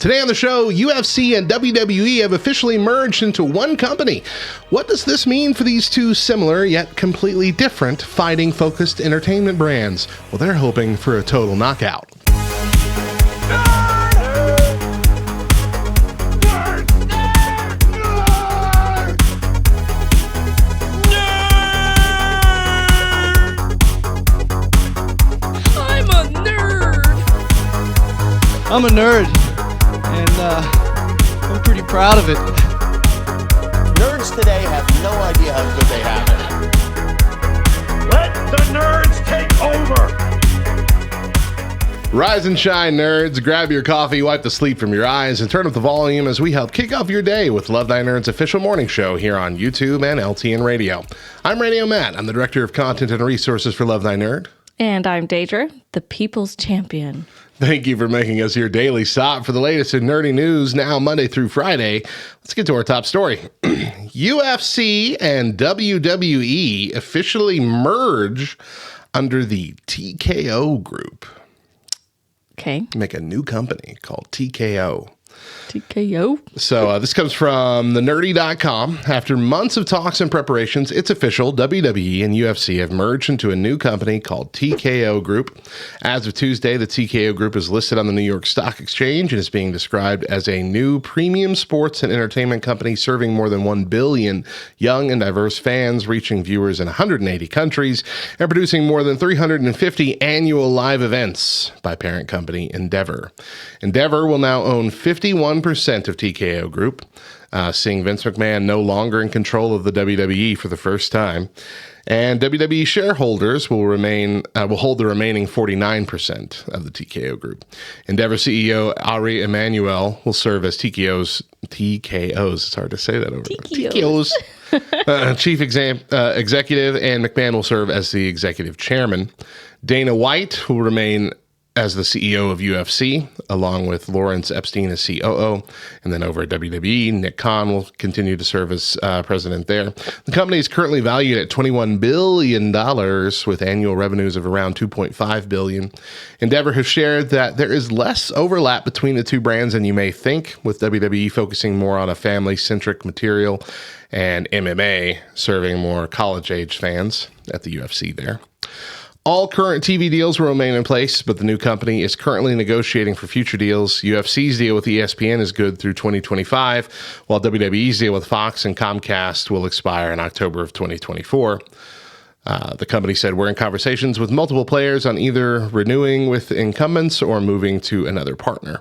Today on the show, UFC and WWE have officially merged into one company. What does this mean for these two similar yet completely different fighting-focused entertainment brands? Well, they're hoping for a total knockout. I'm a nerd, and I'm pretty proud of it. Nerds today have no idea how good they have it. Let the nerds take over! Rise and shine, nerds. Grab your coffee, wipe the sleep from your eyes, and turn up the volume as we help kick off your day with Love Thy Nerd's official morning show here on YouTube and LTN Radio. I'm Radio Matt. I'm the Director of Content and Resources for Love Thy Nerd. And I'm Deidra, the People's Champion. Thank you for making us your daily stop for the latest in nerdy news, now Monday through Friday. Let's get to our top story. UFC and WWE officially merge under the TKO group. Okay. Make a new company called TKO. TKO. So this comes from thenerdy.com. After months of talks and preparations, it's official. WWE and UFC have merged into a new company called TKO Group. As of Tuesday, the TKO Group is listed on the New York Stock Exchange and is being described as a new premium sports and entertainment company serving more than 1 billion young and diverse fans, reaching viewers in 180 countries, and producing more than 350 annual live events by parent company Endeavor. Endeavor will now own 51% of TKO Group, seeing Vince McMahon no longer in control of the WWE for the first time. And WWE shareholders will hold the remaining 49% of the TKO Group. Endeavor CEO Ari Emanuel will serve as TKO's, it's hard to say that over TKO's chief executive, and McMahon will serve as the executive chairman. Dana White will remain as the CEO of UFC, along with Lawrence Epstein as COO. And then over at WWE, Nick Khan will continue to serve as president there. The company is currently valued at $21 billion with annual revenues of around $2.5 billion. Endeavor has shared that there is less overlap between the two brands than you may think, with WWE focusing more on a family-centric material and MMA serving more college-age fans at the UFC there. All current TV deals will remain in place, but the new company is currently negotiating for future deals. UFC's deal with ESPN is good through 2025, while WWE's deal with Fox and Comcast will expire in October of 2024. The company said, we're in conversations with multiple players on either renewing with incumbents or moving to another partner.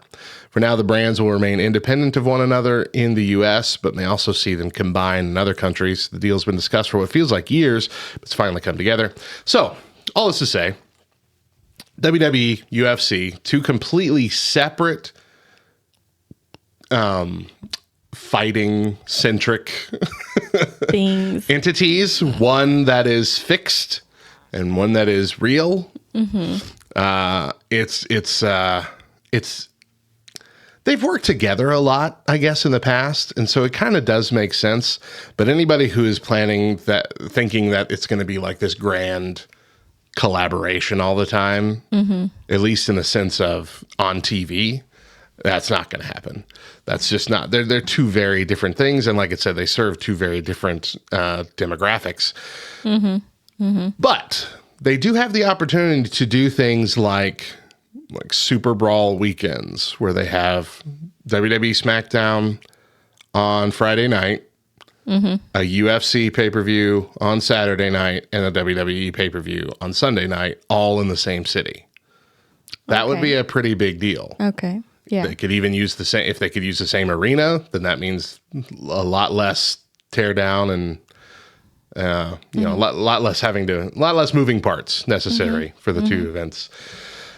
For now, the brands will remain independent of one another in the U.S., but may also see them combine in other countries. The deal's been discussed for what feels like years, but it's finally come together. So, all this to say, WWE, UFC, two completely separate, fighting-centric Things. entities. One that is fixed and one that is real. Mm-hmm. They've worked together a lot, I guess, in the past, and so it kind of does make sense. But anybody who is thinking that it's going to be like this grand collaboration all the time, at least in the sense of on TV, that's not going to happen. That's just not. They're two very different things, and like I said, they serve two very different demographics. But they do have the opportunity to do things like Super Brawl weekends, where they have WWE SmackDown on Friday night, a UFC pay-per-view on Saturday night, and a WWE pay-per-view on Sunday night, all in the same city. That would be a pretty big deal. Okay. Yeah. They could even use the same, if they could use the same arena, then that means a lot less tear down and, a lot less moving parts necessary for the two events.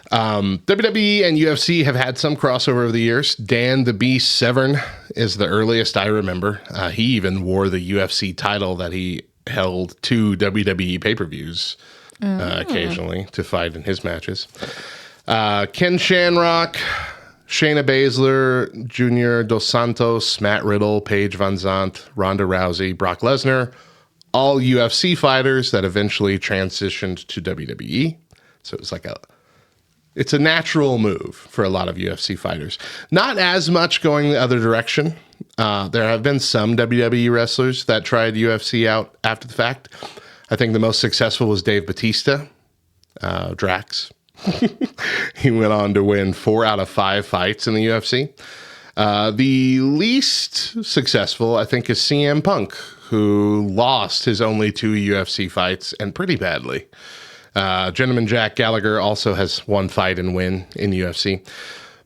WWE and UFC have had some crossover over the years. Dan the Beast Severn is the earliest I remember. He even wore the UFC title that he held to WWE pay-per-views occasionally to fight in his matches. Ken Shamrock, Shayna Baszler, Junior Dos Santos, Matt Riddle, Paige Van Zandt, Ronda Rousey, Brock Lesnar, all UFC fighters that eventually transitioned to WWE. So it's like It's a natural move for a lot of UFC fighters. Not as much going the other direction. There have been some WWE wrestlers that tried UFC out after the fact. I think the most successful was Dave Bautista, Drax. He went on to win 4 out of 5 fights in the UFC. The least successful, I think, is CM Punk, who lost his only 2 UFC fights, and pretty badly. Gentleman Jack Gallagher also has 1 fight and win in UFC.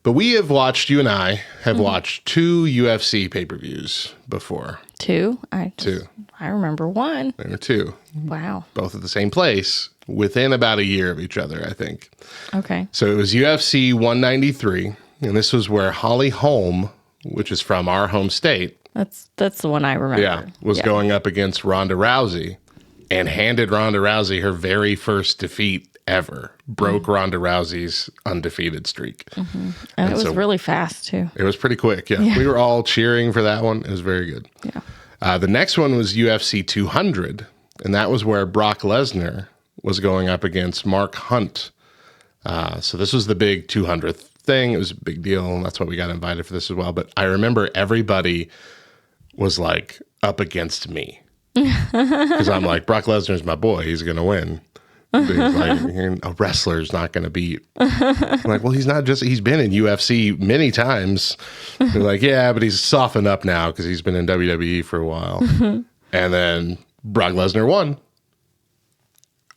But you and I have watched 2 UFC pay-per-views before. 2? 2. I remember 1. There were 2. Wow. Both at the same place, within about a year of each other, I think. Okay. So it was UFC 193, and this was where Holly Holm, which is from our home state, That's the one I remember. was going up against Ronda Rousey and handed Ronda Rousey her very first defeat ever. Broke Ronda Rousey's undefeated streak. And it was really fast, too. It was pretty quick, yeah. We were all cheering for that one. It was very good. Yeah. The next one was UFC 200, and that was where Brock Lesnar was going up against Mark Hunt. So this was the big 200th thing. It was a big deal, and that's why we got invited for this as well. But I remember everybody was like up against me because I'm like, Brock Lesnar's my boy. He's going to win. Like, a wrestler's not going to beat. I'm like, well, he's been in UFC many times. They're like, yeah, but he's softened up now because he's been in WWE for a while. And then Brock Lesnar won.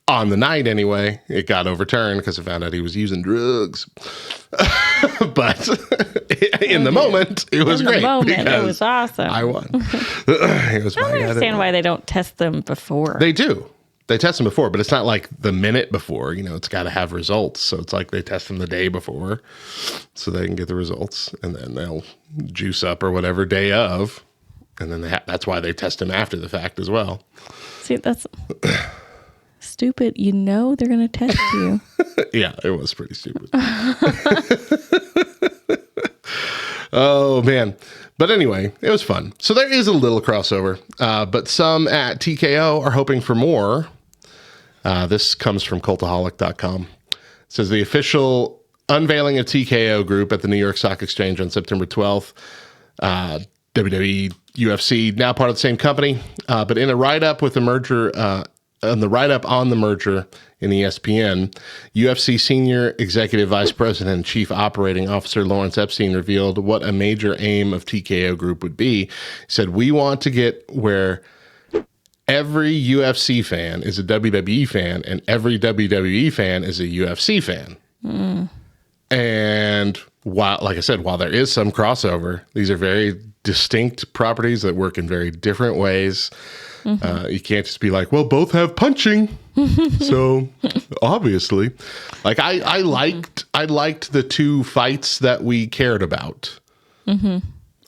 On the night, anyway, it got overturned because I found out he was using drugs. But in the moment, it was great. In the moment, it was awesome. I won. It was I don't understand why they don't test them before. They do. They test them before, but it's not like the minute before. It's got to have results. So it's like they test them the day before so they can get the results. And then they'll juice up or whatever day of. And then that's why they test them after the fact as well. See, that's... stupid. They're going to test you. Yeah, it was pretty stupid. Oh, man. But anyway, it was fun. So there is a little crossover, but some at TKO are hoping for more. This comes from cultaholic.com. It says the official unveiling of TKO Group at the New York Stock Exchange on September 12th. WWE, UFC, now part of the same company, but in a write-up with the merger... on the write-up on the merger in ESPN, UFC Senior Executive Vice President and Chief Operating Officer Lawrence Epstein revealed what a major aim of TKO Group would be. He said, we want to get where every UFC fan is a WWE fan and every WWE fan is a UFC fan. And like I said, while there is some crossover, these are very distinct properties that work in very different ways. You can't just be like, well, both have punching. So obviously, like I liked the 2 fights that we cared about.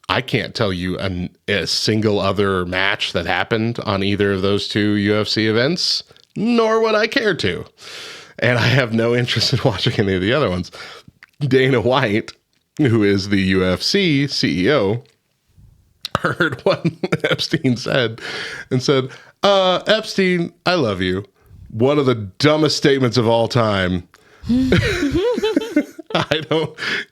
I can't tell you a single other match that happened on either of those 2 UFC events, nor would I care to. And I have no interest in watching any of the other ones. Dana White, who is the UFC CEO, heard what Epstein said and said, Epstein, I love you. One of the dumbest statements of all time. He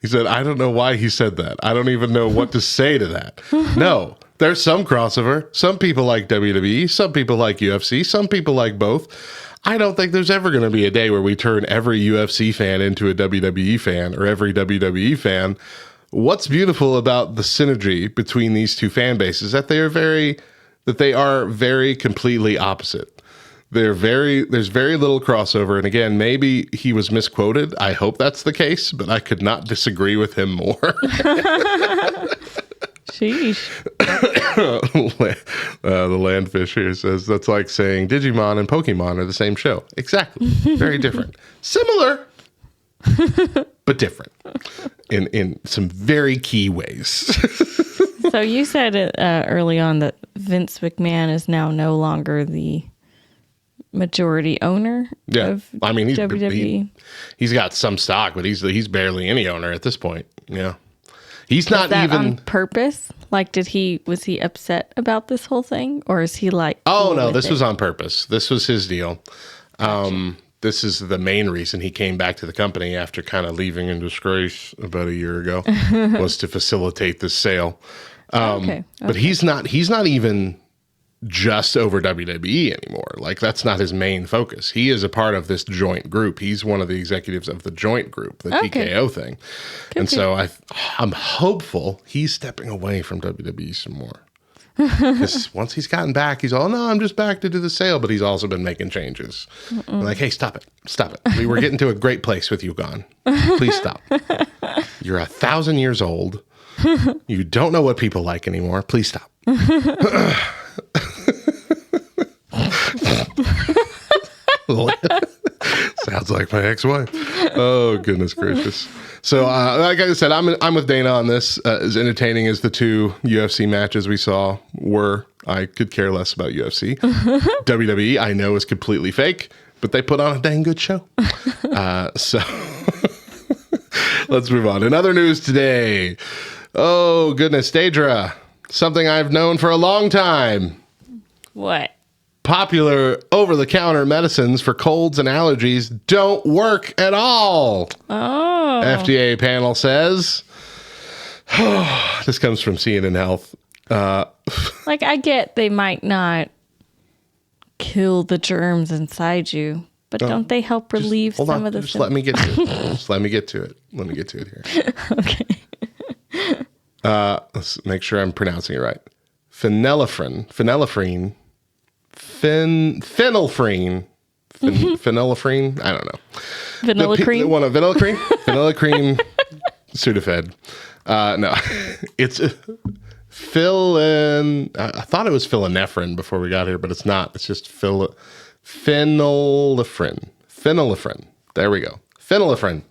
said, I don't know why he said that. I don't even know what to say to that. No, there's some crossover. Some people like WWE, some people like UFC, some people like both. I don't think there's ever going to be a day where we turn every UFC fan into a WWE fan or every WWE fan. What's beautiful about the synergy between these 2 fan bases that they are very completely opposite. There's very little crossover. And again, maybe he was misquoted. I hope that's the case, but I could not disagree with him more. Sheesh. The Landfish here says, that's like saying Digimon and Pokemon are the same show. Exactly. Very different. Similar, but different in some very key ways. So you said early on that Vince McMahon is now no longer the majority owner of WWE. He's got some stock, but he's barely any owner at this point. Yeah. He's not that even on purpose. Like, was he upset about this whole thing, or is he like? Oh no, this was on purpose. This was his deal. this is the main reason he came back to the company after kind of leaving in disgrace about a year ago, was to facilitate this sale. But he's not even just over WWE anymore. Like, that's not his main focus. He is a part of this joint group. He's one of the executives of the joint group, the TKO thing. So I'm hopeful he's stepping away from WWE some more. Because once he's gotten back, he's all, no, I'm just back to do the sale. But he's also been making changes. I'm like, hey, stop it. We were getting to a great place with you gone. Please stop. You're 1,000 years old. You don't know what people like anymore. Please stop. Sounds like my ex-wife. Oh, goodness gracious. So, like I said, I'm with Dana on this. As entertaining as the two UFC matches we saw were, I could care less about UFC. WWE, I know, is completely fake, but they put on a dang good show. So, let's move on. In other news today, oh, goodness, Deidra, something I've known for a long time. What? Popular over-the-counter medicines for colds and allergies don't work at all. Oh. FDA panel says. This comes from CNN Health. Like, I get they might not kill the germs inside you, but don't they help relieve some of the symptoms? Let me get to it. Let me get to it here. Okay. Let's make sure I'm pronouncing it right. Phenylphrine. Phenylphrine. I don't know. Vanilla cream? Vanilla cream? Vanilla cream Sudafed. No, it's I thought it was phenylephrine before we got here, but it's not. It's just phenylephrine. Phenylephrine. There we go. Phenylephrine.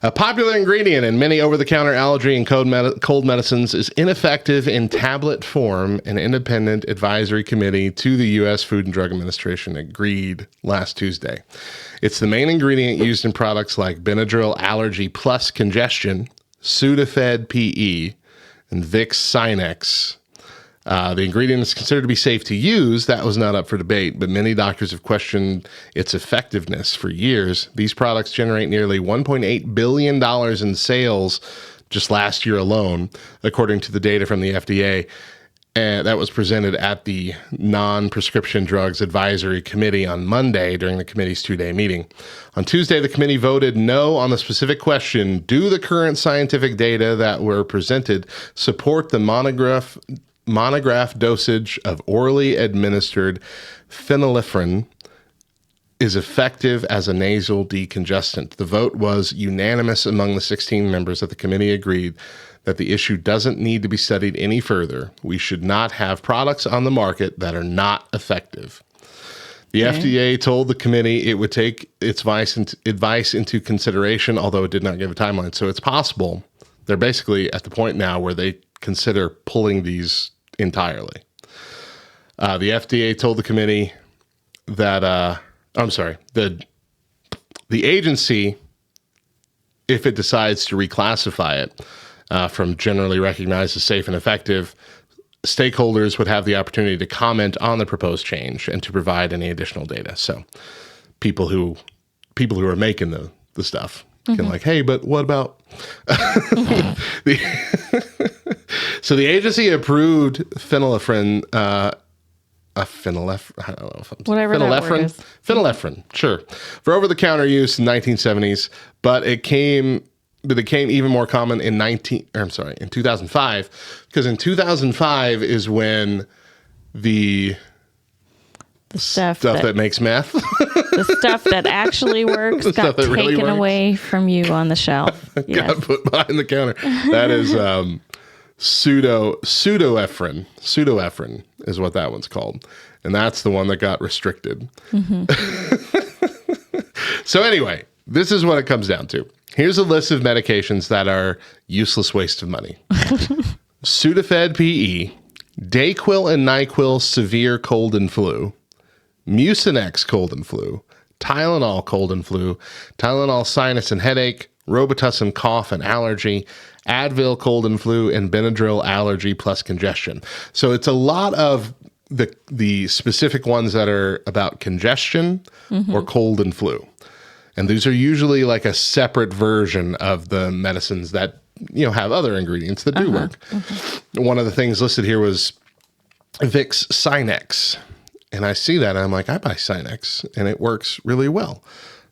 A popular ingredient in many over-the-counter allergy and cold medicines is ineffective in tablet form. An independent advisory committee to the U.S. Food and Drug Administration agreed last Tuesday. It's the main ingredient used in products like Benadryl Allergy Plus Congestion, Sudafed PE, and Vicks Sinex. The ingredient is considered to be safe to use. That was not up for debate, but many doctors have questioned its effectiveness for years. These products generate nearly $1.8 billion in sales just last year alone, according to the data from the FDA. And that was presented at the Non-Prescription Drugs Advisory Committee on Monday during the committee's 2-day meeting. On Tuesday, the committee voted no on the specific question, do the current scientific data that were presented support the monograph dosage of orally administered phenylephrine is effective as a nasal decongestant. The vote was unanimous among the 16 members of the committee agreed that the issue doesn't need to be studied any further. We should not have products on the market that are not effective. The FDA told the committee it would take its advice into consideration, although it did not give a timeline. So it's possible they're basically at the point now where they consider pulling these entirely. The FDA told the committee that, the agency, if it decides to reclassify it from generally recognized as safe and effective, stakeholders would have the opportunity to comment on the proposed change and to provide any additional data. So people who are making the stuff can like, hey, but what about So the agency approved phenylephrine, phenylephrine, sure, for over-the-counter use in 1970s, but it became even more common in 2005, because in 2005 is when the stuff that makes meth, the stuff that actually works, got taken really away from you on the shelf. Got put behind the counter. That is pseudoephedrine is what that one's called, and that's the one that got restricted. So anyway, this is what it comes down to. Here's a list of medications that are useless waste of money. Sudafed PE, Dayquil and NyQuil severe cold and flu, Mucinex cold and flu, Tylenol cold and flu, Tylenol sinus and headache, Robitussin cough and allergy, Advil cold and flu, and Benadryl allergy plus congestion. So it's a lot of the specific ones that are about congestion or cold and flu. And these are usually like a separate version of the medicines that, have other ingredients that do work. One of the things listed here was Vicks Sinex. And I see that and I'm like, I buy Sinex and it works really well.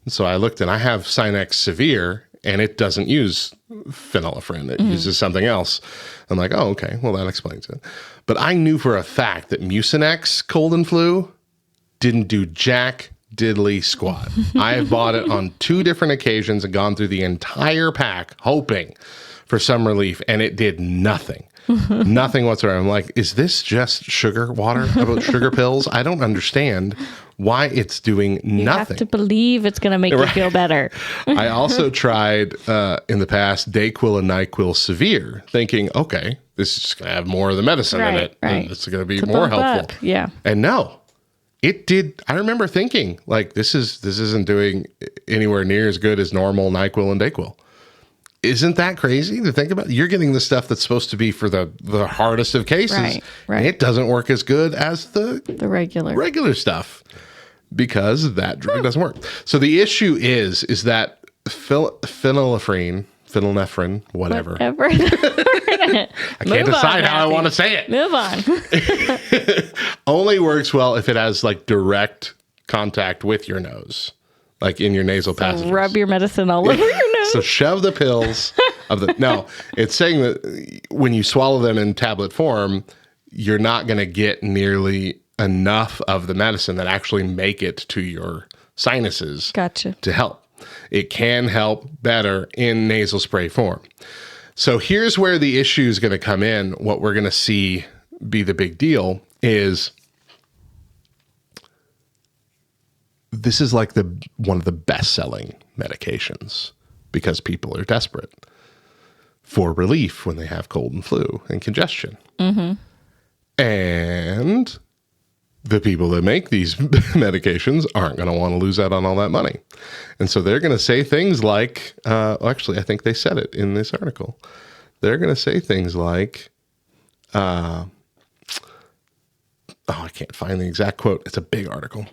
And so I looked and I have Sinex Severe and it doesn't use phenylephrine. It uses something else. I'm like, oh, okay. Well, that explains it. But I knew for a fact that Mucinex cold and flu didn't do jack diddly squat. I have bought it on 2 different occasions and gone through the entire pack hoping for some relief, and it did nothing. Nothing whatsoever. I'm like, is this just sugar water, about sugar pills? I don't understand why it's doing nothing. You have to believe it's going to make you feel better. I also tried in the past Dayquil and NyQuil Severe, thinking, okay, this is going to have more of the medicine in it. Right. And it's going to be more helpful. Up. Yeah. And no, it did. I remember thinking, like, this isn't doing anywhere near as good as normal NyQuil and Dayquil. Isn't that crazy to think about? You're getting the stuff that's supposed to be for the hardest of cases. Right. And it doesn't work as good as the regular stuff because that drug doesn't work. So the issue is that phenylephrine, whatever. I can't decide how I want to say it. Move on. Only works well if it has like direct contact with your nose, like in your nasal passages. Rub your medicine all over your nose. So shove the pills of the. No, it's saying that when you swallow them in tablet form, you're not going to get nearly enough of the medicine that actually make it to your sinuses. Gotcha. To help. It can help better in nasal spray form. So here's where the issue is going to come in. What we're going to see be the big deal is this is like one of the best-selling medications because people are desperate for relief when they have cold and flu and congestion. And the people that make these medications aren't going to want to lose out on all that money. And so they're going to say things like, actually, I think they said it in this article. They're going to say things like, I can't find the exact quote. It's a big article.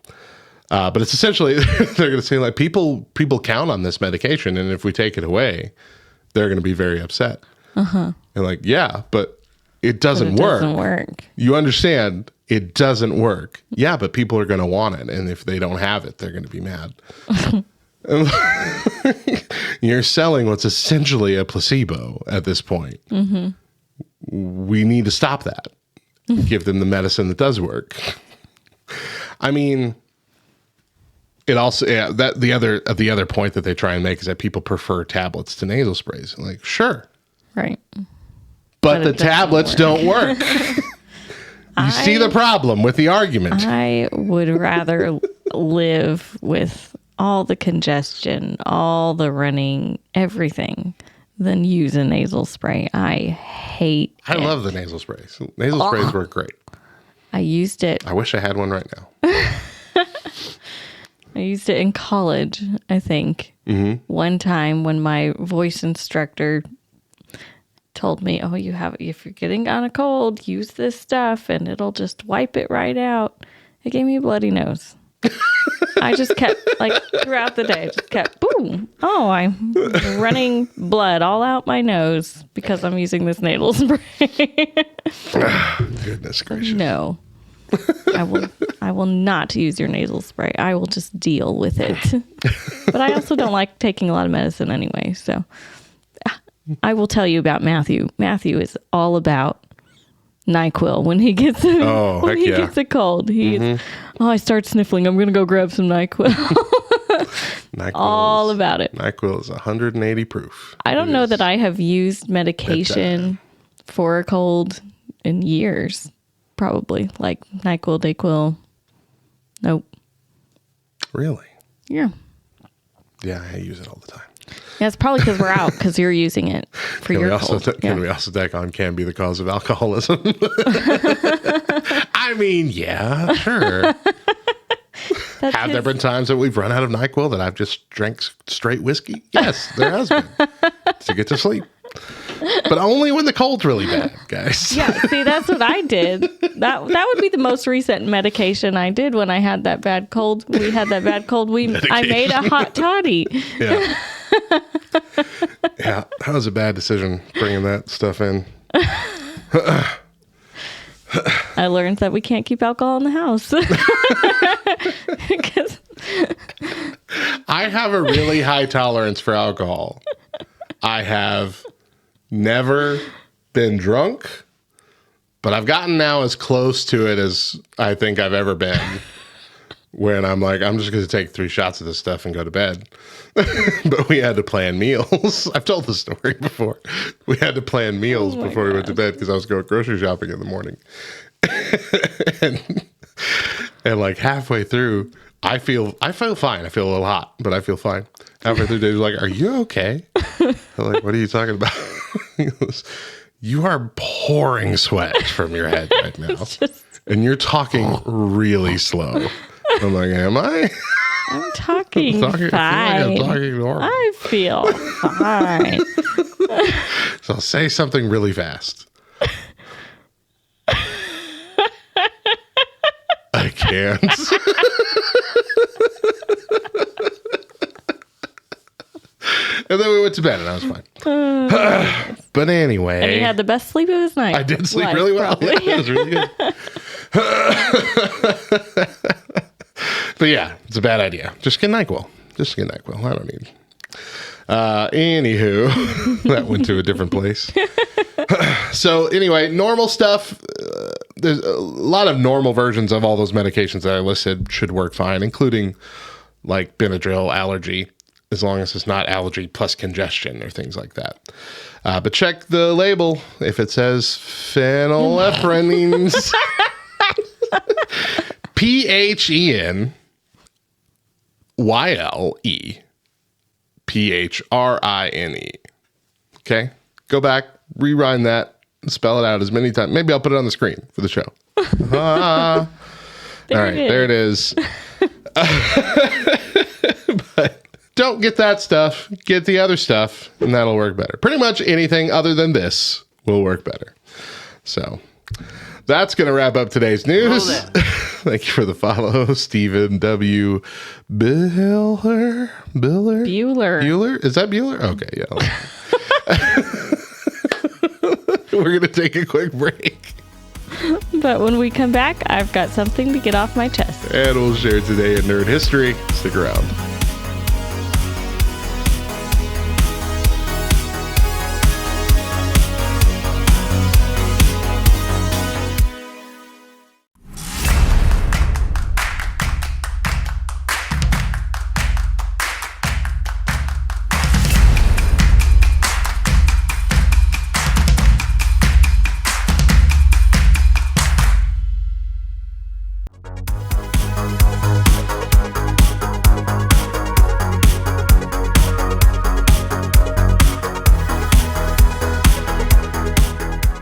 But it's essentially, they're going to say like, people count on this medication. And if we take it away, they're going to be very upset. And like, yeah, but it doesn't work. Doesn't work. You understand? It doesn't work. Yeah, but people are going to want it. And if they don't have it, they're going to be mad. You're selling what's essentially a placebo at this point. We need to stop that. Give them the medicine that does work. I mean, it also, that the other point that they try and make is that people prefer tablets to nasal sprays. Like, sure. Right. But the tablets don't work. You see the problem with the argument. I would rather live with all the congestion, all the running, everything, than use a nasal spray. I love the nasal sprays. Nasal sprays work great. I used it. I wish I had one right now. I used it in college, I think. One time when my voice instructor told me, oh, if you're getting on a cold, use this stuff and it'll just wipe it right out. It gave me a bloody nose. I just kept, like, throughout the day, just kept, boom. Oh, I'm running blood all out my nose because I'm using this nasal spray. Goodness gracious. No. I will not use your nasal spray. I will just deal with it. But I also don't like taking a lot of medicine anyway, so I will tell you about Matthew. Matthew is all about NyQuil when he gets gets a cold. I start sniffling. I'm going to go grab some NyQuil. All about it. NyQuil is 180 proof. I don't know that I have used medication for a cold in years. Probably like NyQuil, Dayquil. Nope. Really? Yeah. Yeah, I use it all the time. Yeah, it's probably because we're out because you're using it for your cold. Can we also tack on can be the cause of alcoholism? I mean, yeah, sure. Have there been times that we've run out of NyQuil that I've just drank straight whiskey? Yes, there has been. To get to sleep. But but only when the cold's really bad, guys. Yeah, see, that's what I did. That would be the most recent medication I did when I had that bad cold. We had that bad cold. I made a hot toddy. Yeah. Yeah, that was a bad decision bringing that stuff in. I learned that we can't keep alcohol in the house. 'Cause I have a really high tolerance for alcohol. I have never been drunk, but I've gotten now as close to it as I think I've ever been. When I'm like, I'm just going to take 3 shots of this stuff and go to bed. But we had to plan meals. I've told the story before. We had to plan meals before we went to bed because I was going grocery shopping in the morning. and like halfway through, I feel fine. I feel a little hot, but I feel fine. Halfway through, Dave's like, "Are you okay?" I'm like, "What are you talking about?" He goes, "You are pouring sweat from your head right now, and you're talking really slow." I'm like, "Am I?" I'm talking fine. I'm talking normal. I feel fine. So I'll say something really fast. I can't. And then we went to bed and I was fine. But anyway. And he had the best sleep of his night. I did sleep really well. Yeah, it was really good. But yeah, it's a bad idea. Just get NyQuil. I don't need. Anywho, that went to a different place. So anyway, normal stuff. There's a lot of normal versions of all those medications that I listed should work fine, including like Benadryl allergy, as long as it's not allergy plus congestion or things like that. But check the label if it says phenylephrine. PHENYLEPHRINE. Okay? Go back, rewind that, and spell it out as many times. Maybe I'll put it on the screen for the show. All right, there it is. But don't get that stuff. Get the other stuff, and that'll work better. Pretty much anything other than this will work better. So that's going to wrap up today's news. Thank you for the follow, Stephen W. Bueller? Is that Bueller? Okay, yeah. We're going to take a quick break. But when we come back, I've got something to get off my chest. And we'll share today in Nerd History. Stick around.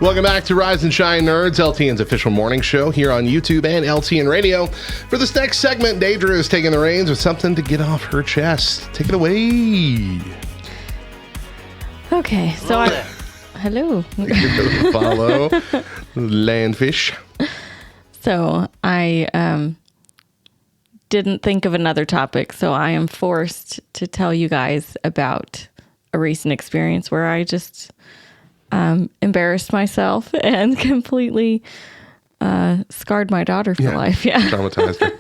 Welcome back to Rise and Shine Nerds, LTN's official morning show here on YouTube and LTN Radio. For this next segment, Deidra is taking the reins with something to get off her chest. Take it away. Okay, so hello. Follow Landfish. So I didn't think of another topic, so I am forced to tell you guys about a recent experience where I just embarrassed myself and completely scarred my daughter for life. Yeah. Traumatized her.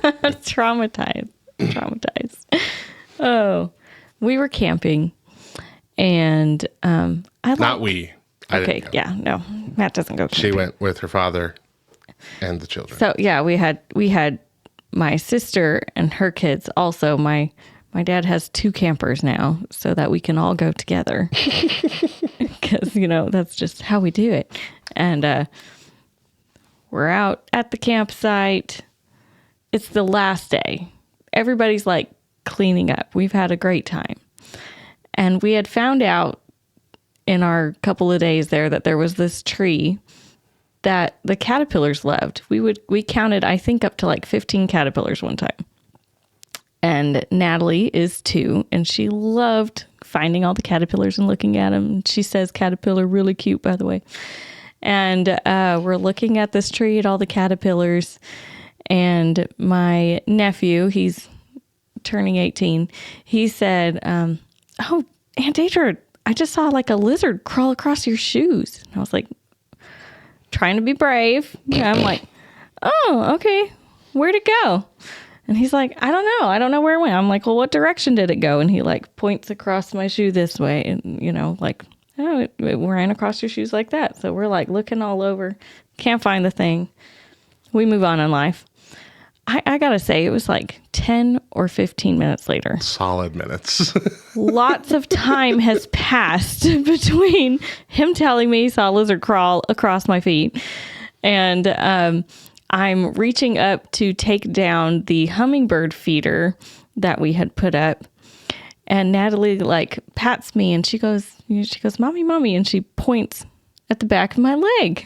Traumatized. Oh, we were camping and Not we. Okay, yeah, no. Matt doesn't go camping. She went with her father and the children. So yeah, we had my sister and her kids also. My dad has 2 campers now so that we can all go together. Because, that's just how we do it. And we're out at the campsite. It's the last day. Everybody's like cleaning up. We've had a great time. And we had found out in our couple of days there that there was this tree that the caterpillars loved. We counted, I think, up to like 15 caterpillars one time. And Natalie is 2, and she loved finding all the caterpillars and looking at them. She says caterpillar, really cute, by the way. And we're looking at this tree at all the caterpillars. And my nephew, he's turning 18, he said, oh, Aunt Deidra, I just saw like a lizard crawl across your shoes. And I was like, trying to be brave. Yeah, I'm like, oh, okay. Where'd it go? And he's like, I don't know. I don't know where it went. I'm like, well, what direction did it go? And he like points across my shoe this way. And, you know, like, oh, it ran across your shoes like that. So we're like looking all over. Can't find the thing. We move on in life. I got to say, it was like 10 or 15 minutes later. Solid minutes. Lots of time has passed between him telling me he saw a lizard crawl across my feet. And I'm reaching up to take down the hummingbird feeder that we had put up. And Natalie like pats me and she goes, mommy, mommy. And she points at the back of my leg.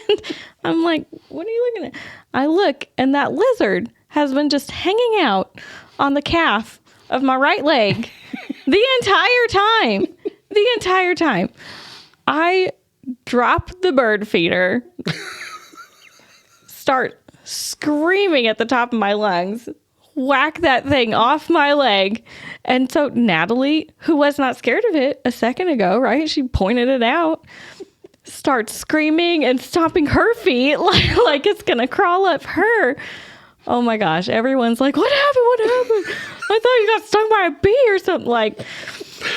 And I'm like, what are you looking at? I look, and that lizard has been just hanging out on the calf of my right leg the entire time. I drop the bird feeder, start screaming at the top of my lungs, whack that thing off my leg. And so Natalie, who was not scared of it a second ago, right? She pointed it out. Starts screaming and stomping her feet like it's gonna crawl up her. Oh my gosh, everyone's like, what happened? I thought you got stung by a bee or something. Like, I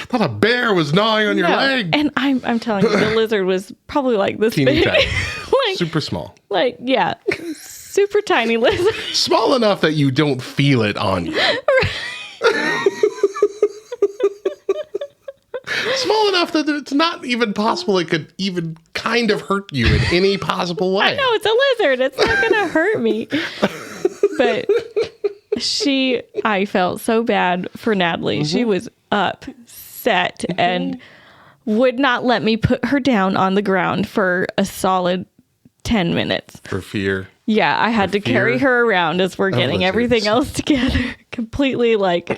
thought a bear was gnawing on your leg. And I'm telling you, the lizard was probably like this Teeny big. tiny. Like, Super small. Like, yeah, super tiny lizard. Small enough that you don't feel it on you. Small enough that it's not even possible it could even kind of hurt you in any possible way. I know, it's a lizard. It's not going to hurt me. But I felt so bad for Natalie. She was upset and would not let me put her down on the ground for a solid 10 minutes. For fear. Yeah, I had to carry her around as we're getting everything else together. Completely like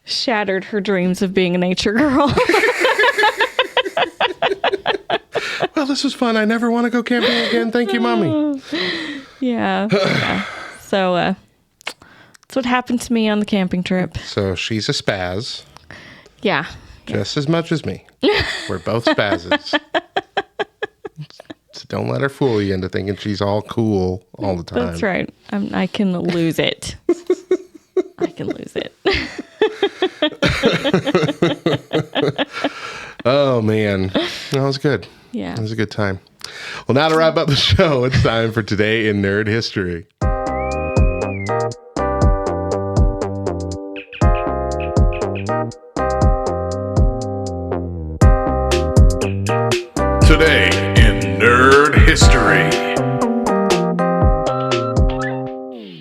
shattered her dreams of being a nature girl. Well, this was fun. I never want to go camping again. Thank you, Mommy. Yeah. So that's what happened to me on the camping trip. So she's a spaz. Yeah. Just as much as me. We're both spazzes. So don't let her fool you into thinking she's all cool all the time. That's right. I can lose it. I can lose it. Oh, man. That was good. Yeah. It was a good time. Well, now to wrap up the show, it's time for Today in Nerd History. Today in Nerd History.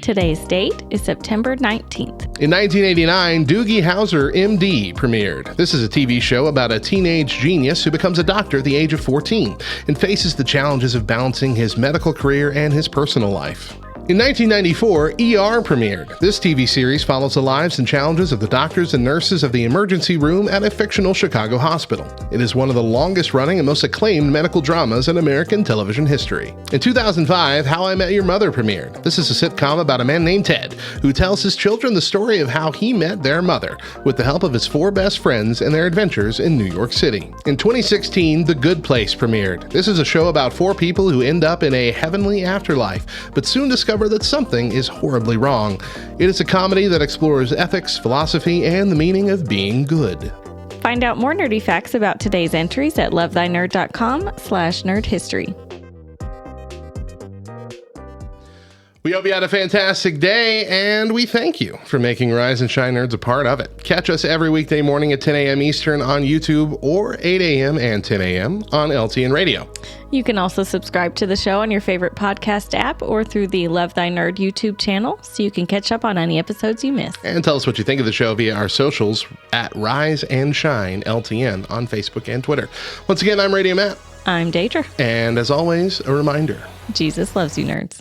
Today's date is September 19th. In 1989, Doogie Howser, MD, premiered. This is a TV show about a teenage genius who becomes a doctor at the age of 14 and faces the challenges of balancing his medical career and his personal life. In 1994, ER premiered. This TV series follows the lives and challenges of the doctors and nurses of the emergency room at a fictional Chicago hospital. It is one of the longest-running and most acclaimed medical dramas in American television history. In 2005, How I Met Your Mother premiered. This is a sitcom about a man named Ted, who tells his children the story of how he met their mother, with the help of his 4 best friends and their adventures in New York City. In 2016, The Good Place premiered. This is a show about 4 people who end up in a heavenly afterlife, but soon discover that something is horribly wrong. It is a comedy that explores ethics, philosophy, and the meaning of being good. Find out more nerdy facts about today's entries at lovethynerd.com/nerdhistory. We hope you had a fantastic day, and we thank you for making Rise and Shine Nerds a part of it. Catch us every weekday morning at 10 a.m. Eastern on YouTube or 8 a.m. and 10 a.m. on LTN Radio. You can also subscribe to the show on your favorite podcast app or through the Love Thy Nerd YouTube channel so you can catch up on any episodes you missed. And tell us what you think of the show via our socials at Rise and Shine LTN on Facebook and Twitter. Once again, I'm Radio Matt. I'm Deidra. And as always, a reminder. Jesus loves you, nerds.